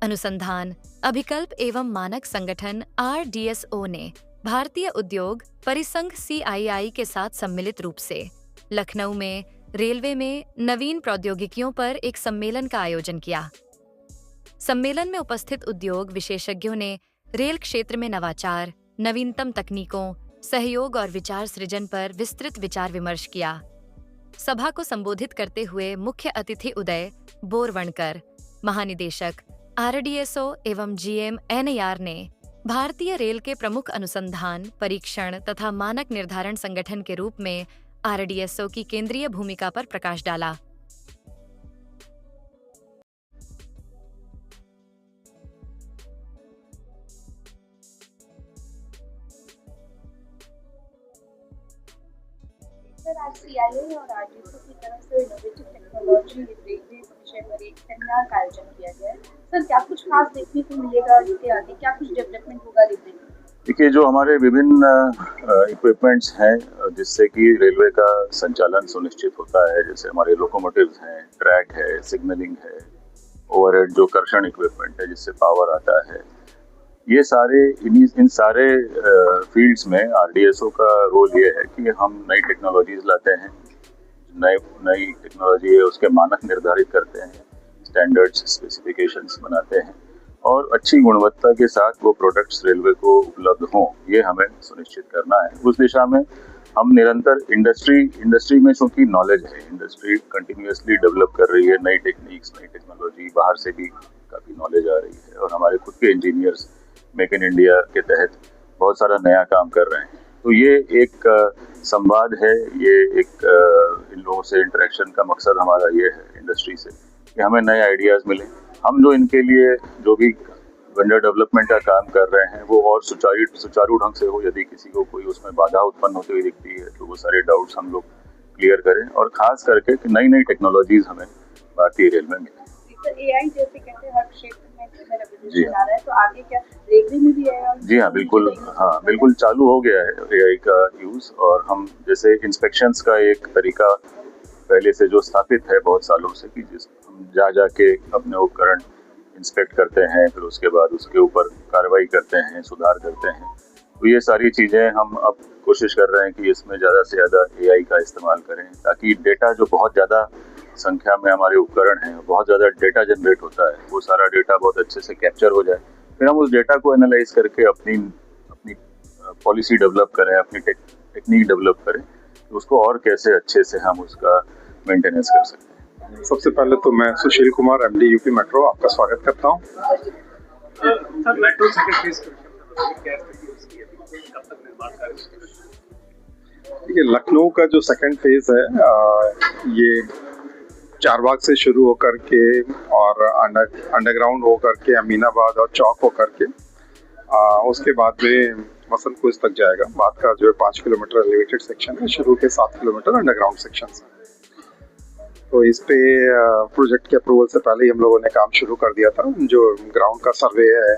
अनुसंधान, अभिकल्प एवं मानक संगठन RDSO ने भारतीय उद्योग परिसंघ CII के साथ सम्मिलित रूप से लखनऊ में रेलवे में नवीन प्रौद्योगिकियों पर एक सम्मेलन का आयोजन किया। सम्मेलन में उपस्थित उद्योग विशेषज्ञों ने रेल क्षेत्र में नवाचार, नवीनतम तकनीकों, सहयोग और विचार सृजन पर विस्तृत विचार विमर्श किया। सभा को संबोधित करते हुए मुख्य अतिथि उदय बोरवणकर, महानिदेशक RDSO एवं GM NAR ने भारतीय रेल के प्रमुख अनुसंधान, परीक्षण तथा मानक निर्धारण संगठन के रूप में RDSO की केंद्रीय भूमिका पर प्रकाश डाला। सर, आज CII और RDSO की तरफ से इनोवेटिव टेक्नोलॉजी रेलवे विषय पर एक सेमिनार का आयोजन किया गया है। सर, क्या कुछ खास देखने को मिलेगा इसके आगे, क्या कुछ डेवलपमेंट होगा रेलवे में? देखिए, जो हमारे विभिन्न इक्विपमेंट्स हैं जिससे कि रेलवे का संचालन सुनिश्चित होता है, जैसे हमारे लोकोमोटिव्स हैं, ट्रैक है, सिग्नलिंग है, ओवरहेड जो कर्षण इक्विपमेंट है जिससे पावर आता है, ये सारे इन सारे फील्ड्स में RDSO का रोल ये है कि हम नई टेक्नोलॉजीज लाते हैं, नई टेक्नोलॉजी है उसके मानक निर्धारित करते हैं, स्टैंडर्ड्स स्पेसिफिकेशंस बनाते हैं और अच्छी गुणवत्ता के साथ वो प्रोडक्ट्स रेलवे को उपलब्ध हों, ये हमें सुनिश्चित करना है। उस दिशा में हम निरंतर इंडस्ट्री में चूँकि नॉलेज है, इंडस्ट्री कंटिन्यूअसली डेवलप कर रही है, नई टेक्निक्स, नई टेक्नोलॉजी, बाहर से भी काफ़ी नॉलेज आ रही है और हमारे खुद के इंजीनियर्स मेक इन इंडिया के तहत बहुत सारा नया काम कर रहे हैं। तो ये एक संवाद है, ये एक इन लोगों से इंटरेक्शन का मकसद हमारा ये है इंडस्ट्री से कि हमें नए आइडियाज़ मिले। हम जो इनके लिए जो भी वेंडर डेवलपमेंट का काम कर रहे हैं वो और सुचारू ढंग से हो। यदि किसी को कोई उसमें बाधा उत्पन्न होती हुई दिखती है तो वो सारे डाउट्स हम लोग क्लियर करें और ख़ास करके कि नई टेक्नोलॉजीज़ हमें भारतीय रेल में मिले। AI जैसे कहते हैं हर क्षेत्र में रेवोल्यूशन आ रहा है, तो आगे क्या रेलवे में भी AI? जी हाँ, बिल्कुल चालू हो गया है AI का यूज़। और हम जैसे इंस्पेक्शंस का एक तरीका पहले से जो स्थापित है बहुत सालों से कि हम जा के अपने उपकरण इंस्पेक्ट करते हैं, फिर उसके बाद उसके ऊपर कार्रवाई करते हैं, सुधार करते हैं। तो ये सारी चीज़ें हम अब कोशिश कर रहे हैं कि इसमें ज़्यादा से ज़्यादा AI का इस्तेमाल करें ताकि डेटा जो बहुत ज़्यादा संख्या में हमारे उपकरण हैं, बहुत ज़्यादा डेटा जनरेट होता है, वो सारा डेटा बहुत अच्छे से कैप्चर हो जाए, फिर हम उस डेटा को एनालाइज करके अपनी पॉलिसी डेवलप करें, अपनी टेक्निक डेवलप करें, तो उसको और कैसे अच्छे से हम उसका मेंटेनेंस कर सकते हैं। सबसे पहले तो मैं Sushil Kumar, MD UP metro, आपका स्वागत करता हूँ। सर, मेट्रो सेकंड फेज क्या स्थिति उसकी है, कब तक निर्माण कार्य? देखिए, लखनऊ का जो सेकंड फेज है ये चारबाग से शुरू होकर के और अंडरग्राउंड होकर के अमीनाबाद और चौक होकर के उसके बाद में वसंत कुंज तक जाएगा। बाद का जो है 5 किलोमीटर एलिवेटेड सेक्शन है, शुरू के 7 किलोमीटर अंडरग्राउंड सेक्शन है। तो इस पे प्रोजेक्ट के अप्रूवल से पहले ही हम लोगों ने काम शुरू कर दिया था। जो ग्राउंड का सर्वे है,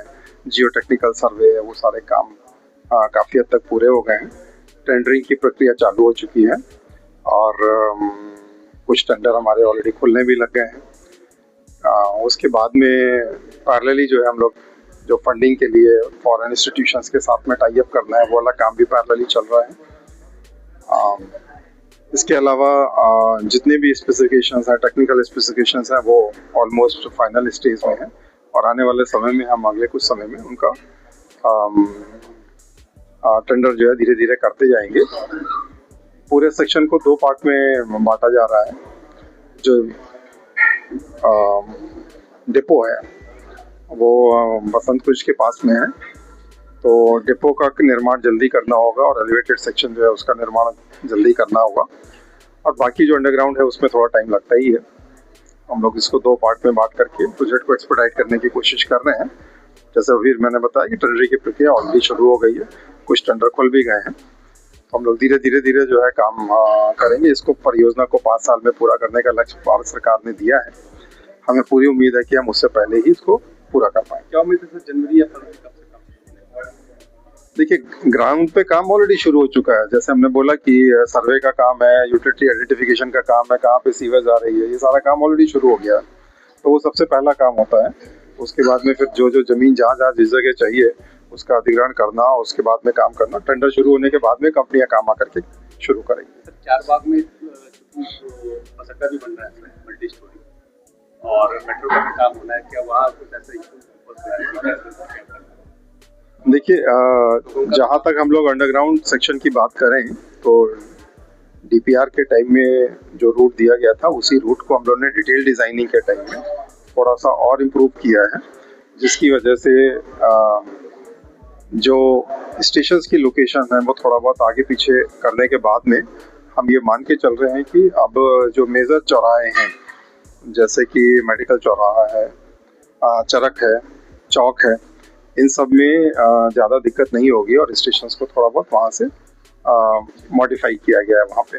जियो टेक्निकल सर्वे है, वो सारे काम काफ़ी हद तक पूरे हो गए हैं। टेंडरिंग की प्रक्रिया चालू हो चुकी है और कुछ टेंडर हमारे ऑलरेडी खुलने भी लग गए हैं। उसके बाद में पैरेलली जो है हम लोग जो फंडिंग के लिए फॉरेन इंस्टीट्यूशंस के साथ में टाई अप करना है वो वाला काम भी पैरेलली चल रहा है। इसके अलावा जितने भी स्पेसिफिकेशंस हैं, टेक्निकल स्पेसिफिकेशंस हैं, वो ऑलमोस्ट फाइनल स्टेज में है और आने वाले समय में हम अगले कुछ समय में उनका टेंडर जो है धीरे धीरे करते जाएंगे। पूरे सेक्शन को 2 पार्ट में बांटा जा रहा है। जो डिपो है वो बसंत कुंज के पास में है, तो डिपो का निर्माण जल्दी करना होगा और एलिवेटेड सेक्शन जो है उसका निर्माण जल्दी करना होगा। और बाकी जो अंडरग्राउंड है उसमें थोड़ा टाइम लगता ही है। हम लोग इसको 2 पार्ट में बांट करके प्रोजेक्ट को एक्सपेडाइट करने की कोशिश कर रहे हैं। जैसे अभी मैंने बताया कि टेंडरिंग की प्रक्रिया ऑलरेडी शुरू हो गई है, कुछ टेंडर खुल भी गए हैं। हम लोग धीरे धीरे जो है काम करेंगे। इसको परियोजना को 5 साल में पूरा करने का लक्ष्य भारत सरकार ने दिया है। हमें पूरी उम्मीद है कि हम उससे पहले ही इसको पूरा कर पाएंगे। क्या उम्मीद है सर, जनवरी या फरवरी कब से काम? देखिए ग्राउंड पे काम ऑलरेडी शुरू हो चुका है। जैसे हमने बोला कि सर्वे का काम है, यूटिलिटी आइडेंटिफिकेशन का काम है, कहाँ पे सीवेज आ रही है, ये सारा काम ऑलरेडी शुरू हो गया है। तो वो सबसे पहला काम होता है। उसके बाद में फिर जो जो जमीन जहाँ जहाँ जिस जगह चाहिए उसका अधिग्रहण करना, उसके बाद में काम करना। टेंडर शुरू होने के बाद में कंपनियां काम आकर के शुरू करेंगी। चारबाग में बस अड्डा भी बन रहा है मल्टी स्टोरी, और मेट्रो का भी काम होना है, क्या वहाँ कुछ ऐसा इशू? देखिए जहाँ तक हम लोग अंडरग्राउंड सेक्शन की बात करें तो डीपीआर के टाइम में जो रूट दिया गया था उसी रूट को हम लोग ने डिटेल डिजाइनिंग के टाइम में थोड़ा सा और इम्प्रूव किया है, जिसकी वजह से जो स्टेशंस की लोकेशन है वो थोड़ा बहुत आगे पीछे करने के बाद में हम ये मान के चल रहे हैं कि अब जो मेजर चौराहे हैं जैसे कि मेडिकल चौराहा है, चरक है, चौक है, इन सब में ज़्यादा दिक्कत नहीं होगी और स्टेशंस को थोड़ा बहुत वहाँ से मॉडिफाई किया गया है वहाँ पे।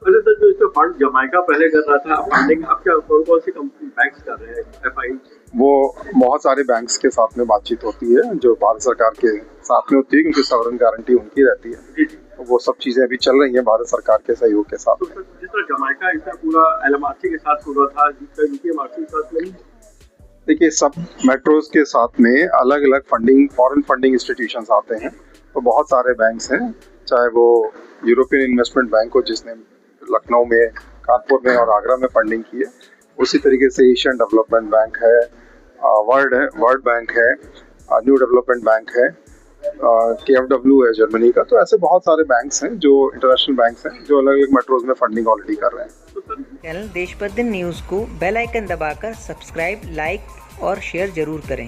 अच्छा सर, जो इसका फंड जमाइका पहले कर रहा था, फंडिंग अब क्या कौन सी कंपनी बैंक्स कर रहे हैं एफआई? वो बहुत सारे बैंक्स के साथ में बातचीत होती है जो भारत सरकार के साथ में होती है, क्योंकि सॉवरेन गारंटी उनकी रहती है। तो वो सब चीज़ें अभी चल रही हैं भारत सरकार के सहयोग के साथ। तो सर जिस तरह जमाइका इसका पूरा एलएमआरसी के साथ पूरा था, जिसका यूपीएमआरसी के साथ नहीं। देखिए सब मेट्रोज के साथ में अलग अलग फंडिंग, फॉरेन फंडिंग इंस्टीट्यूशंस आते हैं। तो बहुत सारे बैंक्स हैं, चाहे वो यूरोपियन इन्वेस्टमेंट बैंक हो जिसने लखनऊ में, कानपुर में और आगरा में फंडिंग की है, उसी तरीके से एशियन डेवलपमेंट बैंक है, वर्ल्ड बैंक है, न्यू डेवलपमेंट बैंक है, KfW है जर्मनी का। तो ऐसे बहुत सारे बैंक्स हैं जो इंटरनेशनल बैंक्स हैं जो अलग अलग मेट्रोज में फंडिंग ऑलरेडी कर रहे हैं। चैनल देश पर दिन न्यूज़ को बेल आइकन दबाकर सब्सक्राइब, लाइक और शेयर जरूर करें।